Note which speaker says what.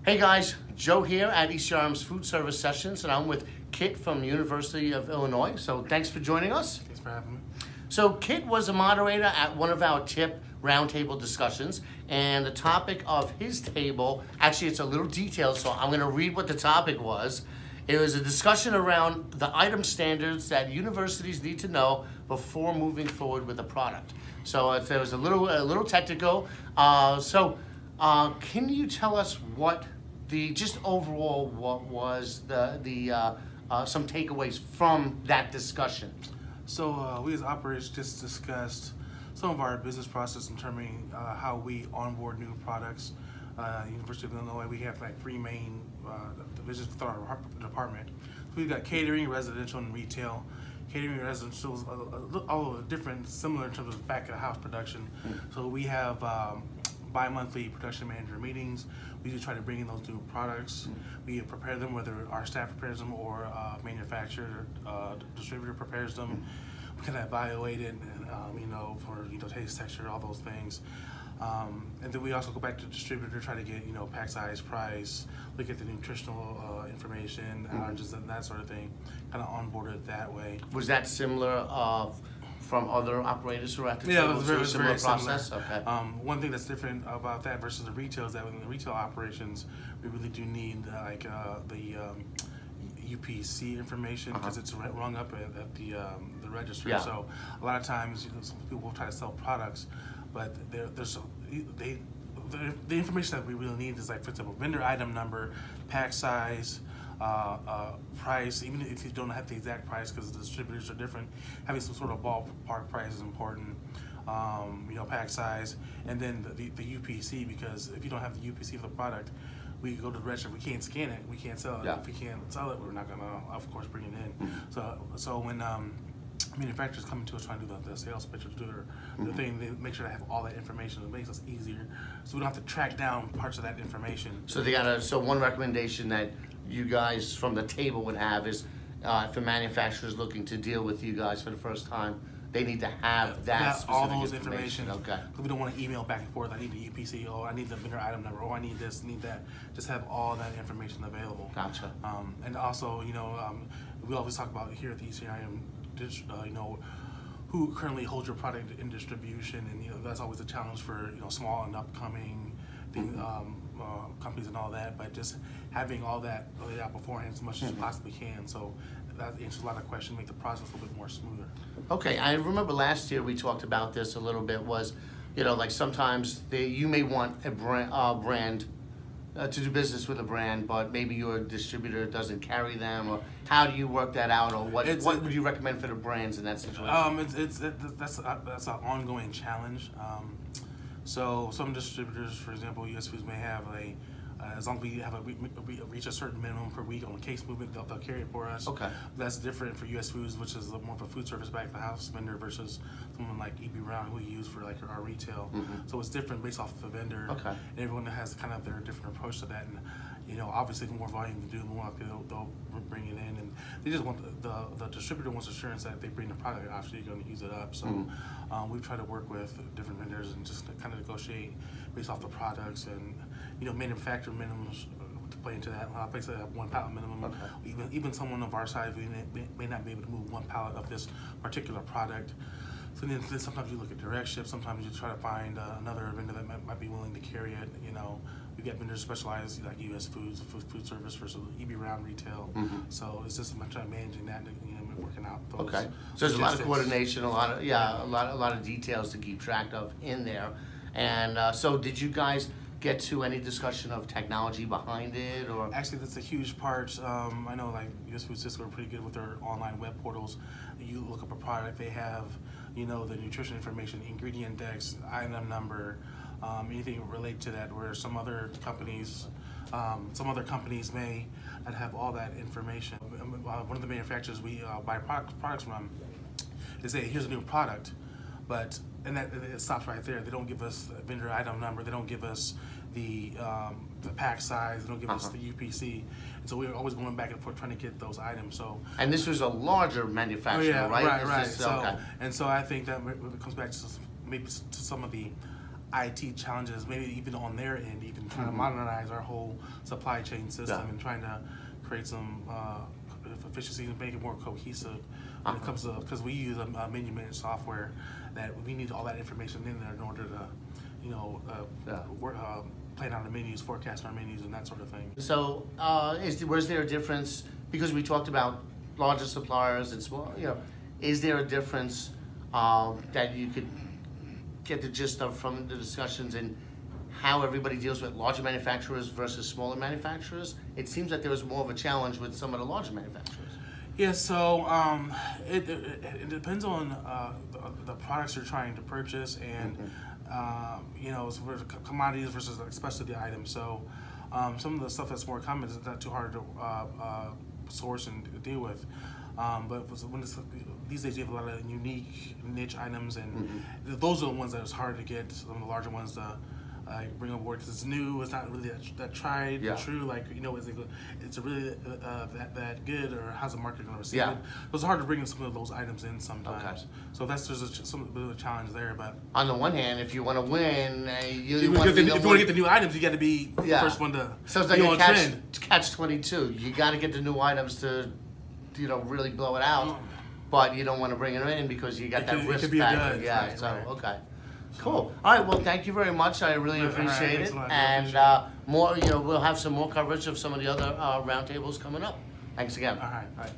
Speaker 1: Hey guys, Joe here at ECRM's Food Service Sessions, and I'm with Kit from University of Illinois. So thanks for joining us.
Speaker 2: Thanks for having me.
Speaker 1: So Kit was a moderator at one of our TIP roundtable discussions, and the topic of his table, actually it's a little detailed, so I'm gonna read what the topic was. It was a discussion around the item standards that universities need to know before moving forward with a product. So it was a little technical. Can you tell us what just overall what was some takeaways from that discussion?
Speaker 2: So we as operators just discussed some of our business process in determining how we onboard new products. University of Illinois, we have like three main divisions within our department. So we've got catering, residential, and retail. Catering and residential is all different, similar in terms of back of the house production. So we have bi-monthly production manager meetings. We usually try to bring in those new products. We prepare them, whether our staff prepares them or manufacturer, distributor prepares them. We kind of evaluate it, for taste, texture, all those things. And then we also go back to the distributor, try to get pack size, price, look at the nutritional information, allergens, and that sort of thing. Kind of onboard it that way.
Speaker 1: Was that similar from other operators who are at the
Speaker 2: table?
Speaker 1: Yeah, it was
Speaker 2: very
Speaker 1: similar process.
Speaker 2: Similar.
Speaker 1: Okay.
Speaker 2: One thing that's different about that versus the retail is that within the retail operations, we really do need the UPC information because it's rung up at the register. Yeah. So a lot of times, some people will try to sell products, but the information that we really need is, like, for example, vendor item number, pack size, price. Even if you don't have the exact price because the distributors are different, having some sort of ballpark price is important. Pack size, and then the UPC, because if you don't have the UPC for the product, we go to the register. We can't scan it. We can't sell it. Yeah. If we can't sell it, we're not gonna, of course, bring it in. So when manufacturers come to us trying to do the sales pitch or do their thing, they make sure to have all that information. It makes us easier, so we don't have to track down parts of that information.
Speaker 1: So one recommendation that you guys from the table would have is if a manufacturer is looking to deal with you guys for the first time, they need to have that
Speaker 2: all those information.
Speaker 1: Okay.
Speaker 2: We don't want to email back and forth. I need the UPC. Oh, I need the vendor item number. Oh, I need this, need that. Just have all that information available.
Speaker 1: Gotcha.
Speaker 2: And also, we always talk about here at the ECRM, who currently holds your product in distribution, and that's always a challenge for small and upcoming companies and all that. But just having all that laid out beforehand as much as you possibly can, so that answers a lot of questions, make the process a little bit more smoother.
Speaker 1: Okay, I remember last year we talked about this a little bit. Was like sometimes you may want a brand to do business with a brand, but maybe your distributor doesn't carry them, or how do you work that out, or what would you recommend for the brands in that situation?
Speaker 2: That's an ongoing challenge. So some distributors, for example, US Foods may have as long as we have reach a certain minimum per week on the case movement, they'll carry it for us. Okay. That's different for US Foods, which is more of a food service back of the house vendor versus someone like EB Brown who we use for like our retail. So it's different based off of the vendor. Okay. And everyone has kind of their different approach to that. And obviously the more volume you do, the more likely they'll bring it in. And they just want the distributor wants assurance that if they bring the product, obviously you're going to use it up. So we've tried to work with different vendors and just kind of negotiate based off the products and manufacturer minimums to play into that. A lot of places have one pallet minimum. Okay. Even someone of our size, we may not be able to move one pallet of this particular product. So then sometimes you look at direct ship. Sometimes you try to find another vendor that might be willing to carry it. We get vendors specialized like US Foods, Foodservice versus EB Round retail. So it's just a matter of managing that and working out those.
Speaker 1: Okay. So there's a lot of coordination, a lot of details to keep track of in there. And so did you guys get to any discussion of technology behind it, or?
Speaker 2: Actually, that's a huge part. I know like US Food Cisco are pretty good with their online web portals. You look up a product, they have the nutrition information, ingredient index, item number, anything related to that. Where some other companies may not have all that information. One of the manufacturers we buy products from, they say here's a new product, and that it stops right there. They don't give us the vendor item number. They don't give us the pack size. They don't give us the UPC. And so we're always going back and forth trying to get those items.
Speaker 1: And this was a larger manufacturer, right?
Speaker 2: Right. So I think that it comes back to maybe to some of the IT challenges, maybe even on their end, even trying to modernize our whole supply chain system and trying to create some efficiency and make it more cohesive when it comes to, because we use a menu management software that we need all that information in there in order to, you know, plan out the menus, forecast our menus, and that sort of thing.
Speaker 1: So, was there a difference, because we talked about larger suppliers and small, you know, is there a difference that you could get the gist of from the discussions in how everybody deals with larger manufacturers versus smaller manufacturers? It seems that there was more of a challenge with some of the larger manufacturers.
Speaker 2: Yeah, so it depends on the products you're trying to purchase and you know, commodities versus especially the items. So some of the stuff that's more common is not too hard to source and deal with. But when these days you have a lot of unique niche items, and those are the ones that it's hard to get. Some of the larger ones to bring on board because it's new. It's not really that tried and true. Like, you know, it's really that good, or how's the market going to receive it? So it's hard to bring in some of those items in sometimes. So there's some bit of a challenge there. But
Speaker 1: on the one hand, if you want to win,
Speaker 2: if you want to get the new items, you got to be the first one to.
Speaker 1: So it's like a catch-22. You got to get the new items to, you know, really blow it out, but you don't want to bring it in because you got that risk factor. Okay. Cool. All right. Well, thank you very much. I really appreciate it. And more, you know, we'll have some more coverage of some of the other roundtables coming up. Thanks again.
Speaker 2: All right.